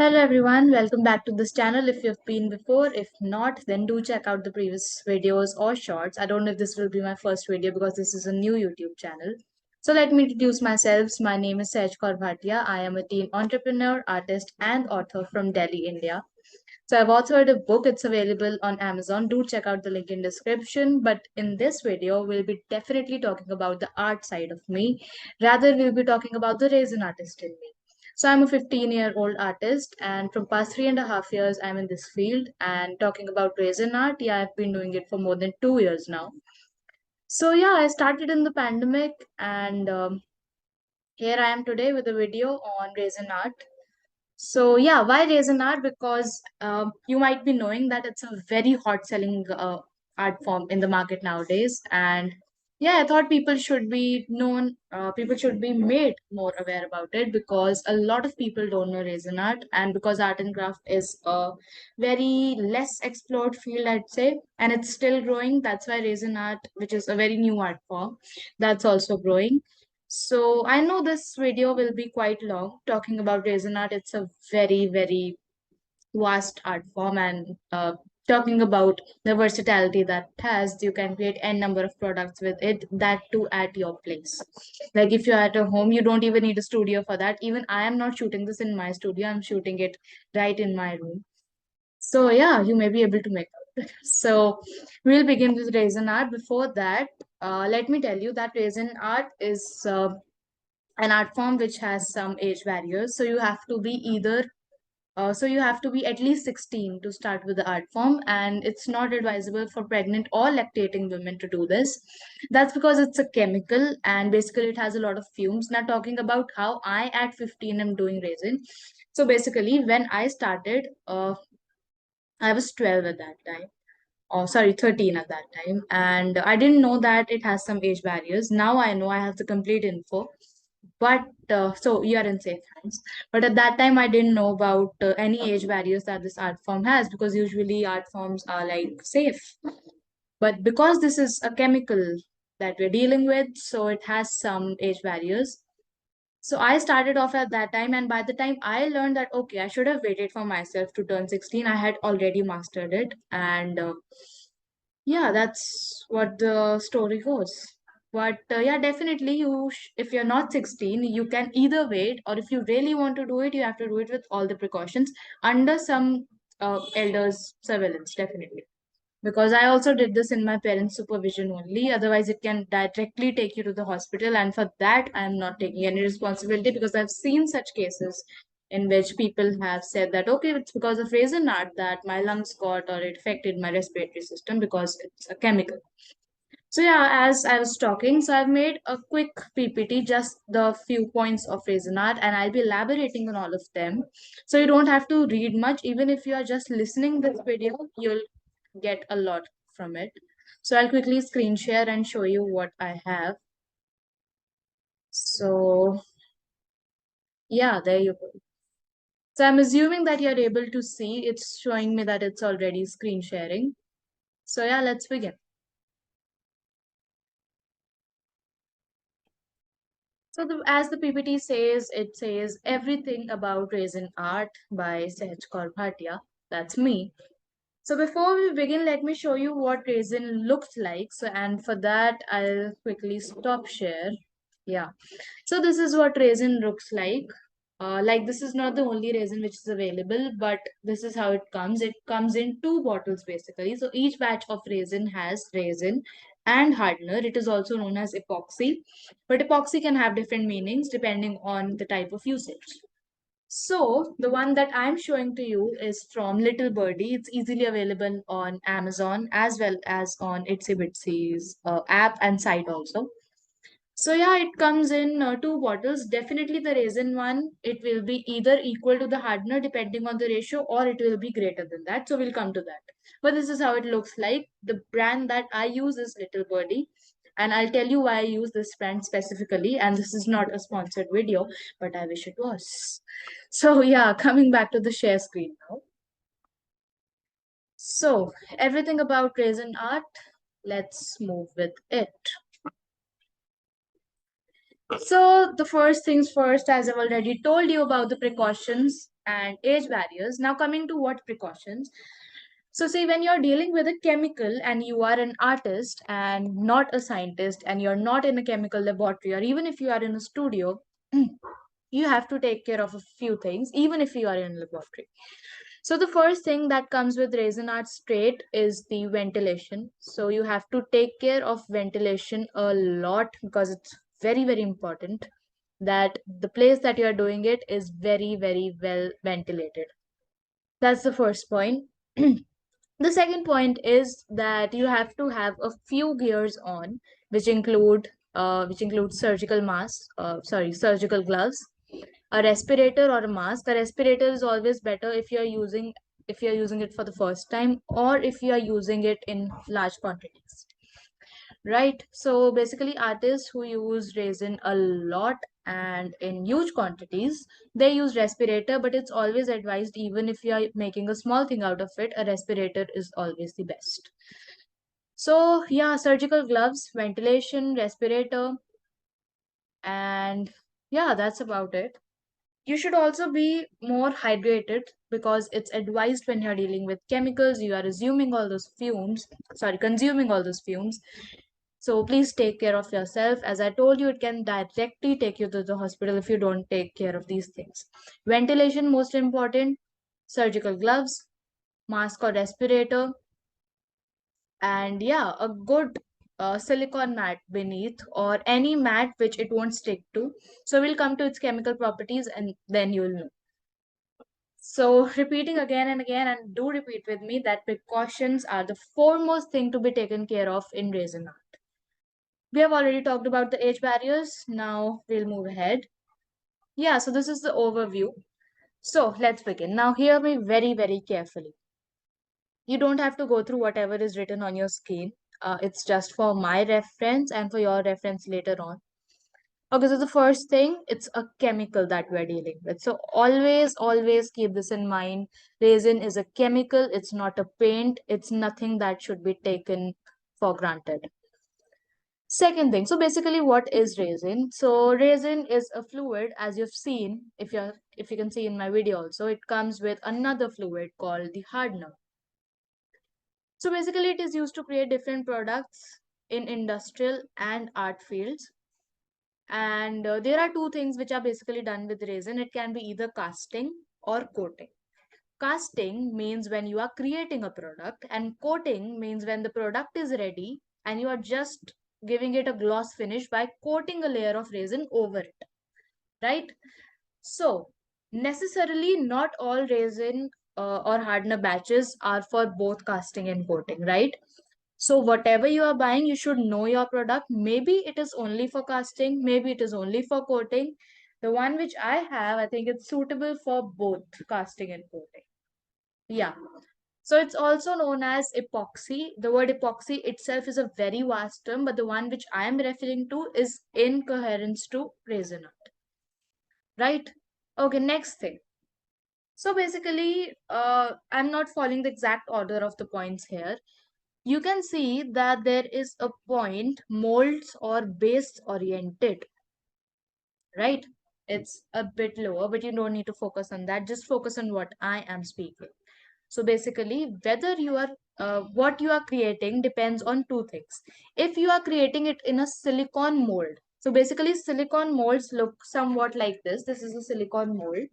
Hello everyone, welcome back to this channel if you've been before. If not, then do check out the previous videos or shorts. I don't know if this will be my first video because this is a new YouTube channel. So let me introduce myself. My name is Sehj Kaur Bhatia. I am a teen entrepreneur, artist and author from Delhi, India. So I've authored a book. It's available on Amazon. Do check out the link in description. But in this video, we'll be definitely talking about the art side of me. Rather, we'll be talking about the resin artist in me. So I'm a 15-year-old artist, and from past 3.5 years, I'm in this field. And talking about resin art, yeah, I've been doing it for more than 2 years now. So yeah, I started in the pandemic, and here I am today with a video on resin art. So yeah, why resin art? Because you might be knowing that it's a very hot selling art form in the market nowadays, and yeah, I thought people should be known, people should be made more aware about it because a lot of people don't know resin art, and because art and craft is a very less explored field, I'd say, and it's still growing. That's why resin art, which is a very new art form, that's also growing. So I know this video will be quite long talking about resin art. It's a very, very vast art form and talking about the versatility that it has. You can create n number of products with it, that too at your place. Like if you're at a home, you don't even need a studio for that. Even I am not shooting this in my studio. I'm shooting it right in my room. So yeah, you may be able to make out. So we'll begin with resin art. Before that, let me tell you that resin art is an art form which has some age barriers. So you have to be you have to be at least 16 to start with the art form, and it's not advisable for pregnant or lactating women to do this. That's because it's a chemical and basically it has a lot of fumes. Now, talking about how I at 15 am doing resin. So basically, when I started, I was 12 at that time. Oh, sorry, 13 at that time. And I didn't know that it has some age barriers. Now I know, I have the complete info. But so you are in safe hands. But at that time, I didn't know about any age barriers that this art form has because usually art forms are like safe. But because this is a chemical that we're dealing with, so it has some age barriers. So I started off at that time, and by the time I learned that, okay, I should have waited for myself to turn 16, I had already mastered it. And yeah, that's what the story goes. But yeah, definitely, if you're not 16, you can either wait, or if you really want to do it, you have to do it with all the precautions under some elders' surveillance, definitely. Because I also did this in my parents' supervision only. Otherwise, it can directly take you to the hospital. And for that, I'm not taking any responsibility because I've seen such cases in which people have said that, okay, it's because of resin art that my lungs got or it affected my respiratory system because it's a chemical. So yeah, as I was talking, so I've made a quick PPT, just the few points of resin art, and I'll be elaborating on all of them. So you don't have to read much. Even if you are just listening this video, you'll get a lot from it. So I'll quickly screen share and show you what I have. So yeah, there you go. So I'm assuming that you're able to see. It's showing me that it's already screen sharing. So yeah, let's begin. So as the PPT says, it says everything about resin art by Sehj Kaur Bhatia. That's me. So before we begin, let me show you what resin looks like. So and for that, I'll quickly stop share. Yeah. So this is what resin looks like. Like this is not the only resin which is available, but this is how it comes. It comes in two bottles basically. So each batch of resin has resin and hardener. It is also known as epoxy, but epoxy can have different meanings depending on the type of usage. So the one that I'm showing to you is from Little Birdie. It's easily available on Amazon as well as on Itsy Bitsy's app and site also. So yeah, it comes in two bottles. Definitely the resin one, it will be either equal to the hardener depending on the ratio, or it will be greater than that. So we'll come to that. But this is how it looks like. The brand that I use is Little Birdie. And I'll tell you why I use this brand specifically. And this is not a sponsored video, but I wish it was. So yeah, coming back to the share screen now. So everything about resin art, let's move with it. So the first things first, as I've already told you about the precautions, and age barriers. Now, coming to what precautions. So, see, when you're dealing with a chemical and you are an artist and not a scientist, and you're not in a chemical laboratory, or even if you are in a studio, you have to take care of a few things, even if you are in a laboratory. So, the first thing that comes with resin art straight is the ventilation. So, you have to take care of ventilation a lot because it's very, very important that the place that you are doing it is very, very well ventilated. That's the first point. The second point is that you have to have a few gears on, which include surgical masks, surgical gloves, a respirator or a mask. A respirator is always better if you're using it for the first time, or if you are using it in large quantities. Right. So basically, artists who use resin a lot and in huge quantities, they use respirator, but it's always advised, even if you are making a small thing out of it, a respirator is always the best. So, yeah, surgical gloves, ventilation, respirator, and yeah, that's about it. You should also be more hydrated because it's advised when you're dealing with chemicals, you are consuming all those fumes. So please take care of yourself. As I told you, it can directly take you to the hospital if you don't take care of these things. Ventilation, most important, surgical gloves, mask or respirator, and yeah, a good silicone mat beneath, or any mat which it won't stick to. So we'll come to its chemical properties and then you'll know. So repeating again and again, and do repeat with me, that precautions are the foremost thing to be taken care of in resin art. We have already talked about the age barriers. Now we'll move ahead. Yeah, so this is the overview. So let's begin. Now, hear me very, very carefully. You don't have to go through whatever is written on your screen. It's just for my reference and for your reference later on. Okay, so the first thing, it's a chemical that we're dealing with. So always, always keep this in mind. Resin is a chemical, it's not a paint, it's nothing that should be taken for granted. Second thing, so basically what is resin? So resin is a fluid, as you've seen, if you can see in my video also, it comes with another fluid called the hardener. So basically it is used to create different products in industrial and art fields. And there are two things which are basically done with resin. It can be either casting or coating. Casting means when you are creating a product, and coating means when the product is ready and you are just giving it a gloss finish by coating a layer of resin over it, right? So, necessarily not all resin or hardener batches are for both casting and coating, right? So, whatever you are buying, you should know your product. Maybe it is only for casting, maybe it is only for coating. The one which I have, I think it's suitable for both casting and coating. Yeah. So it's also known as epoxy. The word epoxy itself is a very vast term, but the one which I am referring to is in coherence to resin art. Right? Okay, next thing. So basically, I'm not following the exact order of the points here. You can see that there is a point, molds or base oriented, right? It's a bit lower, but you don't need to focus on that. Just focus on what I am speaking. So basically, whether you are what you are creating depends on two things. If you are creating it in a silicone mold, so basically silicone molds look somewhat like this. This is a silicone mold.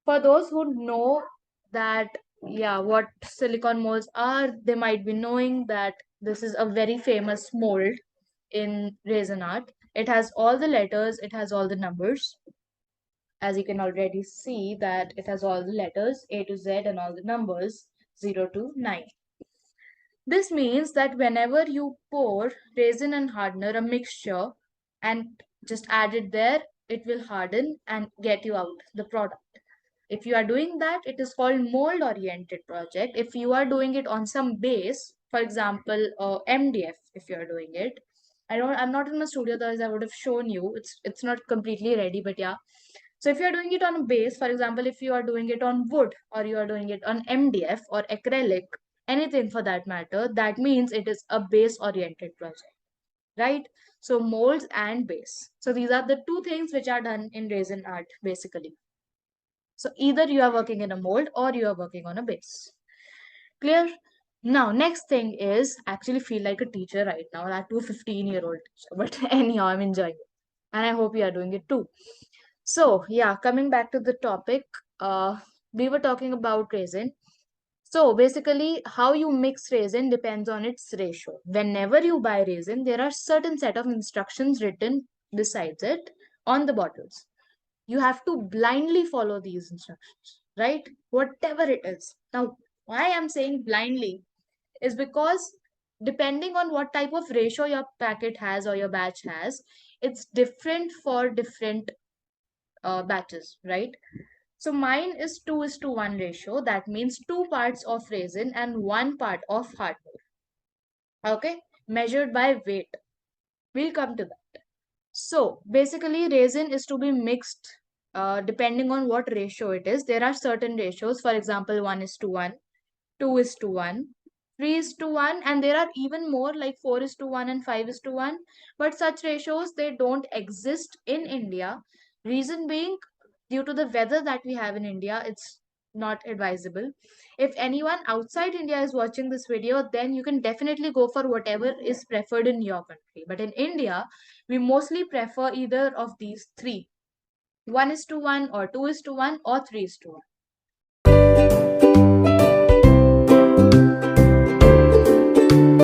For those who know that, yeah, what silicone molds are, they might be knowing that this is a very famous mold in resin art. It has all the letters, it has all the numbers. As you can already see that it has all the letters A to Z and all the numbers 0 to 9. This means that whenever you pour resin and hardener, a mixture, and just add it there, it will harden and get you out the product. If you are doing that, it is called mold oriented project. If you are doing it on some base, for example, MDF, if you are doing it, I'm not in my studio, otherwise I would have shown you. It's not completely ready, but yeah. So if you are doing it on a base, for example, if you are doing it on wood, or you are doing it on MDF or acrylic, anything for that matter, that means it is a base oriented project, right? So molds and base. So these are the two things which are done in resin art, basically. So either you are working in a mold or you are working on a base. Clear? Now, next thing is actually feel like a teacher right now, that to a 15-year-old teacher. But anyhow, I'm enjoying it. And I hope you are doing it too. So, yeah, coming back to the topic, we were talking about resin. So basically, how you mix resin depends on its ratio. Whenever you buy resin, there are certain set of instructions written besides it on the bottles. You have to blindly follow these instructions, right? Whatever it is. Now, why I'm saying blindly is because depending on what type of ratio your packet has or your batch has, it's different for different batches, right? So mine is 2 is to 1 ratio. That means 2 parts of resin and 1 part of hardware. Okay, measured by weight. We'll come to that. So basically, resin is to be mixed depending on what ratio it is. There are certain ratios. For example, 1 is to 1, 2 is to 1, 3 is to 1, and there are even more like 4 is to 1 and 5 is to 1. But such ratios, they don't exist in India. Reason being, due to the weather that we have in India, it's not advisable. If anyone outside India is watching this video, then you can definitely go for whatever is preferred in your country. But in India, we mostly prefer either of these three, 1 is to 1 or 2 is to 1 or 3 is to 1.